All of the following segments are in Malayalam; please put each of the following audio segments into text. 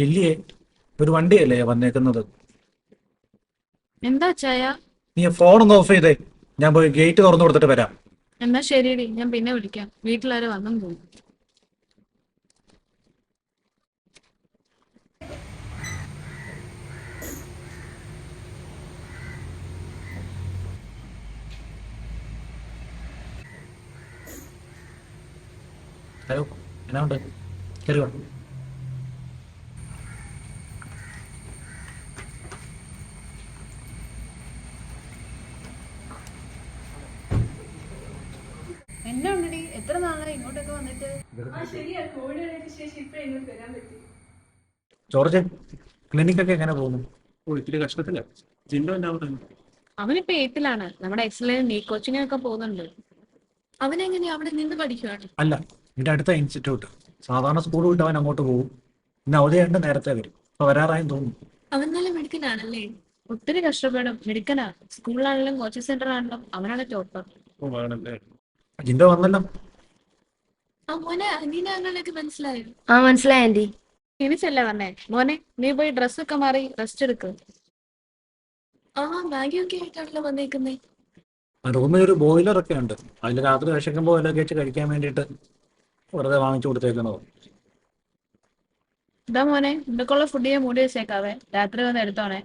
ഇല്ലയേ, ഒരു വണ്ടിയല്ലേ വന്നേക്കുന്നത്. എന്താ ചായ? നീ ഫോൺ ഒന്ന് ഓഫ് ചെയ്തേ. ഞാൻ പോയി ഗേറ്റ് തുറന്നു കൊടുത്തിട്ട് വരാം. എന്നാ ശരിയടി, ഞാൻ പിന്നെ വിളിക്കാം. വീട്ടിലാരും വന്നും പോകും. ഹലോ, എന്നാ ഉണ്ട്? കയറി വാ. എന്നാ ഉണ്ടടി, എത്ര നാളായി ഇങ്ങോട്ടൊക്കെ വന്നിട്ട്? ജോർജ്, ക്ലിനിക്കൊക്കെ എങ്ങനെ പോകുന്നു? ഓ, ഇത്തിരി കഷ്ടത്തില്ല. ജിൻഡോ എന്നാ പറയുന്നു? അവനിപ്പോ എയ്ത്തിലാണ്. നമ്മുടെ എക്സലന്റ് നീ കോച്ചിങ്ങിനൊക്കെ പോകുന്നുണ്ട്. അവനെങ്ങനെയാ അവിടെ നിന്ന് പഠിക്കുവാണ്? അല്ല, എൻ്റെ അടുത്ത ഇൻസ്റ്റിറ്റ്യൂട്ട്. സാധാരണ സ്കൂൾ വിട്ട് അവൻ അങ്ങോട്ട് പോകും. ഇന്ന് അവധിയായിട്ട് നേരത്തെ വരും. ഇപ്പൊ വരാറായെന്ന് തോന്നുന്നു. അവൻ നല്ല മെഡിക്കനാണല്ലേ? ഒത്തിരി കഷ്ടപ്പെടും. മെഡിക്കനാ. സ്കൂളിലാണെങ്കിലും കോച്ചിങ് സെന്റർ ആണെങ്കിലും അവനാണ് ടോപ്പർ. ഓ, ആണല്ലേ. ജിൻഡോ വന്നല്ലോ. ആ മോനെ, അനീന അങ്ങനെയൊക്കെ മനസ്സിലായോ? ആ മനസ്സിലായി ആന്റി. എനിച്ചല്ലേ വന്നേ. മോനെ, നീ പോയി ഡ്രസ്സൊക്കെ മാറി റെസ്റ്റ് എടുക്ക്. ആ, ബാഗിയൊക്കെ ആയിട്ടാണല്ലോ വന്നേക്കുന്നേ. റൂമിൽ ഒരു ബോയിലർ ഒക്കെ ഉണ്ട്. അതിൽ രാത്രി വിശക്കുമ്പോൾ വല്ലതൊക്കെ വെച്ച് കഴിക്കാൻ വേണ്ടിയിട്ട് വെറുതെ വാങ്ങിച്ചു കൊടുത്തേക്കുന്നത്. ഇതാ മോനെ, ഇതൊക്കെയുള്ള ഫുഡ് ഞാൻ മൂടി വെച്ചേക്കാവേ. രാത്രി വന്ന് എടുത്തോണേ.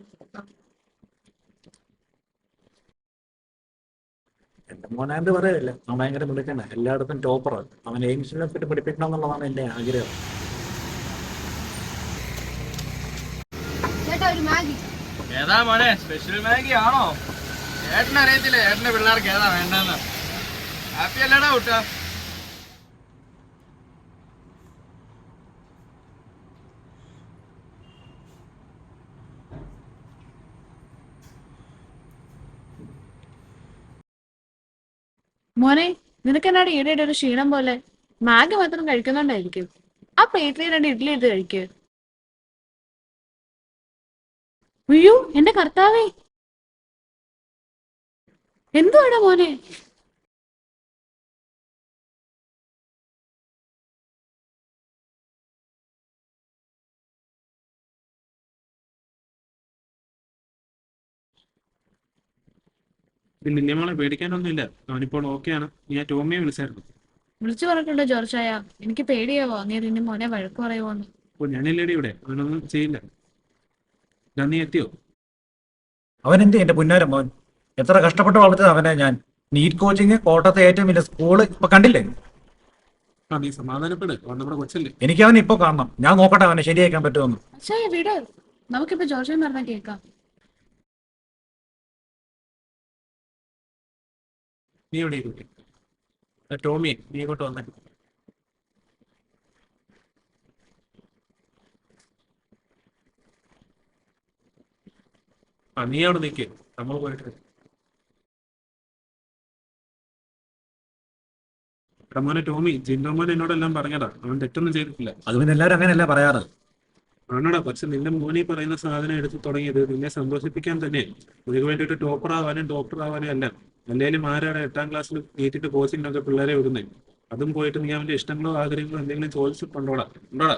എന്റെ മോനാണ്ട് പറയല്ല, അവൻ ഭയങ്കര മിടുക്കനാ, എല്ലായിടത്തും ടോപ്പറാണ്. അവൻ എയിംസിനെ പറ്റി പഠിപ്പിക്കണം എന്നുള്ളതാണ് എന്റെ ആഗ്രഹം. ചേട്ടാ ഒരു മാഗി. ഏതാ മോനെ, സ്പെഷ്യൽ മാഗി ആണോ? ഏട്ടന് അറിയത്തില്ല ഏട്ടന്റെ പിള്ളേർക്ക് ഏതാ വേണ്ടെന്ന്. ഹാപ്പി അല്ലേടാ കുട്ട? മോനെ, നിനക്ക് എന്നാടി ഈടെയുടെ ഒരു ക്ഷീണം പോലെ? മാഗി മാത്രം കഴിക്കുന്നുണ്ടായിരിക്കും. ആ പ്ലേറ്റിൽ രണ്ട് ഇഡ്ഡലി എടുത്ത് കഴിക്ക്. അയ്യോ, എന്റെ കർത്താവേ, എന്തുവാടാ മോനെ? ഇത് നിന്നെ പേടിക്കാനൊന്നുമില്ല. അവനിപ്പോൾ ഓക്കെയാണ്. ഞാൻ ടോമിയെ വിളിച്ചായിരുന്നു. വിളിച്ചു പറഞ്ഞിട്ടുണ്ടോ ജോർജായ? എനിക്ക് പേടിയാവോ നീ നിന്റെ മോനെ വഴക്ക് പറയുമോന്ന്. അപ്പോൾ ഞാനില്ലേടി ഇവിടെ, അവനൊന്നും ചെയ്യില്ല. ഞാൻ നീ എത്തിയോ? അവൻ എന്ത് എന്റെ പുന്നാരം മോൻ? എത്ര കഷ്ടപ്പെട്ട് വളർത്തത് അവനെ ഞാൻ. നീറ്റ് കോച്ചിങ്, കോട്ടയത്തെ ഏറ്റവും വലിയ സ്കൂള് ഇപ്പൊ കണ്ടില്ലേ? ആ, നീ സമാധാനപ്പെട്. അവൻ നമ്മുടെ കൊച്ചല്ലേ. എനിക്ക് അവനെ ഇപ്പൊ കാണണം. ഞാൻ നോക്കട്ടെ അവനെ ശരിയാക്കാൻ പറ്റുമെന്ന്. അച്ഛായ വിട്, നമുക്കിപ്പോ ജോർജൻ പറഞ്ഞാൽ കേൾക്കാം. നീ എവിടെ ഇരിക്കും? ടോമിയെ, നീ ഇങ്ങോട്ട് വന്നേ. ആ, നീ അവിടെ നിൽക്കേ, നമ്മൾ പോയിട്ട് വരാം. എടാ മോനെ ടോമി, ജിൻഡോ മോൻ എന്നോടെല്ലാം പറഞ്ഞതാ. അവൻ തെറ്റൊന്നും ചെയ്തിട്ടില്ല. അത് പിന്നെ എല്ലാവരും അങ്ങനെയല്ല പറയാറ്. ആണോടാ, പക്ഷെ നിന്റെ മോനെ പറയുന്ന സാധനം എടുത്ത് തുടങ്ങിയത് നിന്നെ സന്തോഷിപ്പിക്കാൻ തന്നെ. നിനക്ക് വേണ്ടിയിട്ട് ടോപ്പർ ആവാനും ഡോക്ടർ ആവാനും അല്ല. അല്ലെങ്കിലും ആരാണ് 8ാം ക്ലാസ്സിൽ നീട്ടിട്ട് കോച്ചിങ്ങിനൊക്കെ പിള്ളേരെ വിടുന്നേ? അതും പോയിട്ട് നീ അവന്റെ ഇഷ്ടങ്ങളോ ആഗ്രഹങ്ങളോ എന്തെങ്കിലും ചോദിച്ചിട്ടുണ്ടോടാ? ഉണ്ടോടാ?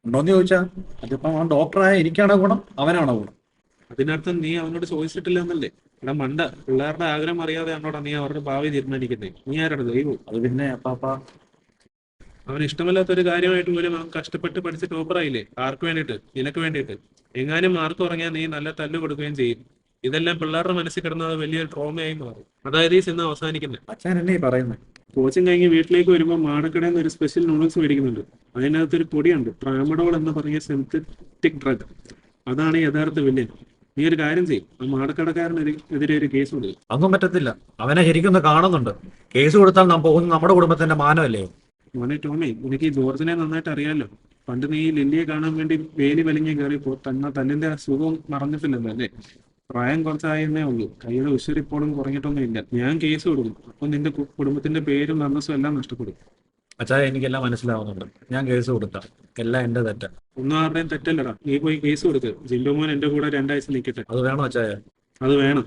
ഉണ്ടോന്ന് ചോദിച്ചാ അതിപ്പോ അവൻ ഡോക്ടറായ എനിക്കാണോ ഗുണം, അവനാണോ ഗുണം? അതിനർത്ഥം നീ അവനോട് ചോദിച്ചിട്ടില്ല എന്നല്ലേ? എടാ മണ്ട, പിള്ളേരുടെ ആഗ്രഹം അറിയാതെയാണോടാ നീ അവരുടെ ഭാവി തീരുമാനിക്കുന്നത്? നീ ആരാണ് ദൈവം? അത് പിന്നെ അപ്പാപ്പ. അവന് ഇഷ്ടമല്ലാത്ത ഒരു കാര്യമായിട്ട് പോലും അവൻ കഷ്ടപ്പെട്ട് പഠിച്ച് ടോപ്പറായില്ലേ? ആർക്ക് വേണ്ടിയിട്ട്? നിനക്ക് വേണ്ടിയിട്ട്. എങ്ങാനും മാർക്ക് കുറഞ്ഞാൽ നീ നല്ല തല്ല് കൊടുക്കുകയും ചെയ്യും. ഇതെല്ലാം പിള്ളേരുടെ മനസ്സിൽ കിടന്നത് വലിയൊരു ട്രോമയായി മാറും. അതായത് ഈ സിനിമ അവസാനിക്കുന്നത്. അച്ഛൻ എന്നെ പറയുന്നത്. കോച്ചിങ് കഴിഞ്ഞ് വീട്ടിലേക്ക് വരുമ്പോൾ മാടക്കടയിൽ നിന്ന് ഒരു സ്പെഷ്യൽ നൂഡിൽസ് മേടിക്കുന്നുണ്ട്. അതിനകത്തൊരു പൊടിയുണ്ട്, ട്രാമഡോൾ എന്ന് പറഞ്ഞ സിന്തറ്റിക് ഡ്രഗ്. അതാണ് യഥാർത്ഥ വില്ലൻ. നീ ഒരു കാര്യം ചെയ്യും, ആ മാടക്കടക്കാരനെതിരെ ഒരു കേസ് കൊടുക്കും. അതൊന്നും പറ്റത്തില്ല. അവനെ ശരിക്കൊന്ന് കാണുന്നുണ്ട്. കേസ് കൊടുത്താൽ നാം പോകുന്ന നമ്മുടെ കുടുംബത്തിന്റെ മാനമല്ലേ? മോനെ ടോമി, എനിക്ക് ഈ ജോർജിനെ നന്നായിട്ട് അറിയാലോ. പണ്ട് നീ ഈ ലില്ലിയെ കാണാൻ വേണ്ടി വേലി വലിഞ്ഞ് കയറിയപ്പോ തന്നിന്റെ സുഖവും മറന്നിട്ടില്ലല്ലോ അല്ലേ? പ്രായം കുറച്ചായിരുന്നേ ഉള്ളൂ. കയ്യുടെ ഉശിർ ഇപ്പോഴും കുറഞ്ഞിട്ടൊന്നും ഇല്ല. ഞാൻ കേസ് കൊടുക്കും. അപ്പൊ നിന്റെ കുടുംബത്തിന്റെ പേരും അന്തസ്സും എല്ലാം നഷ്ടപ്പെടും. അച്ഛാ, എനിക്കെല്ലാം മനസ്സിലാവുന്നുണ്ട്. ഞാൻ കേസ് കൊടുത്താം. എല്ലാം എന്റെ തെറ്റാ. ഒന്നും ആരുടെയും തെറ്റല്ലടാ. നീ പോയി കേസ് കൊടുക്ക്. ജിൻഡോ മോൻ എന്റെ കൂടെ 2 ആഴ്ച നിൽക്കട്ടെ. അത് വേണോ അച്ഛായ? അത് വേണം.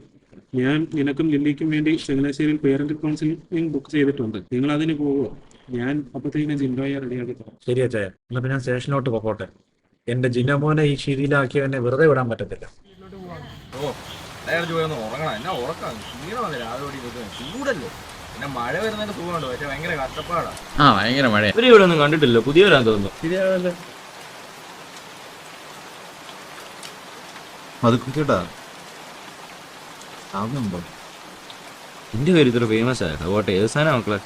ഞാൻ നിനക്കും ലില്ലിക്കും വേണ്ടി ചങ്ങനാശ്ശേരിയിൽ പേരന്റ് കൗൺസിലിംഗ് ബുക്ക് ചെയ്തിട്ടുണ്ട്. നിങ്ങൾ അതിന് പോവുക. ഞാൻ അപ്പത്തേക്കും ജിൻഡോയെ റെഡിയാക്കി തരാം. ശരി അച്ഛായ. എന്നാ പിന്നെ ഞാൻ സ്റ്റേഷനിലോട്ട് പോകട്ടെ. എന്റെ ജിനമോനെ ഈ ശീതിയിലാക്കിയവനെ വെറുതെ വിടാൻ പറ്റത്തില്ല. ഓ നേരത്തെ പോയി ഒന്ന് ഉറങ്ങണം. എന്നാ ഉറക്കാം, ക്ഷീണമല്ലേ രാവിലെ ഓടി വെക്കുന്നത്, ചൂടല്ലേ. പിന്നെ മഴ വരുന്നതിന്റെ സുഖമുണ്ട്, പക്ഷെ ഭയങ്കര കഷ്ടപ്പാടാ. ഭയങ്കര മഴ. ഇവര് ഇവിടെ ഒന്നും കണ്ടിട്ടില്ല, പുതിയവരാന്ന് തോന്നുന്നു. ശരിയാവല്ലേ? അത് കുട്ടിട്ടാ ആവുന്നുണ്ടോ? എന്റെ പേര് ഇത്ര ഫേമസ് ആയ അതുകൊണ്ട് ഏത് സാധനം മക്കളെ?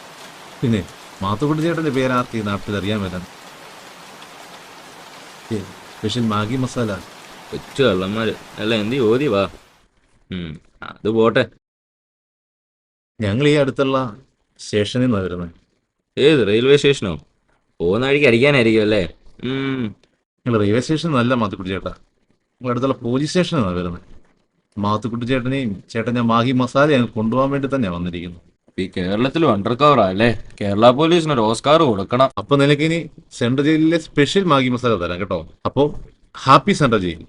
പിന്നെ മാത്തുക്കുട്ടി ചേട്ടന്റെ പേരാർത്തി നാട്ടിൽ അറിയാൻ പറ്റാൻ. Special Maggi masala. കൊച്ചു കള്ളന്മാര് അല്ല, എന്ത് ചോദ്യ വാ. അത് പോട്ടെ. ഞങ്ങൾ ഈ അടുത്തുള്ള സ്റ്റേഷനിൽ നിന്നാണ് വരുന്നത്. ഏത് റെയിൽവേ സ്റ്റേഷനോ? പോകുന്ന വഴിക്ക് അടിക്കാനായിരിക്കും അല്ലേ? നിങ്ങൾ റെയിൽവേ സ്റ്റേഷൻ നല്ല മാത്തുക്കുട്ടി ചേട്ടാ, നിങ്ങൾ അടുത്തുള്ള പോലീസ് സ്റ്റേഷനിൽ നിന്നാണ് വരുന്നത്. മാത്തുക്കുട്ടി ചേട്ടനെയും ചേട്ടൻ ഞാൻ മാഗി മസാല ഞങ്ങൾ കൊണ്ടുപോകാൻ വേണ്ടി തന്നെയാണ് വന്നിരിക്കുന്നത്. ഈ കേരളത്തിലും അണ്ടർ കവറാ അല്ലേ? കേരള പോലീസിന് ഒരു ഓസ്കാർ കൊടുക്കണം. അപ്പൊ നിനക്ക് ഇനി സെൻട്രൽ ജയിലിലെ സ്പെഷ്യൽ മാഗി മസാല തരാം കേട്ടോ. അപ്പോൾ ഹാപ്പി സെൻട്രൽ ജയിൽ.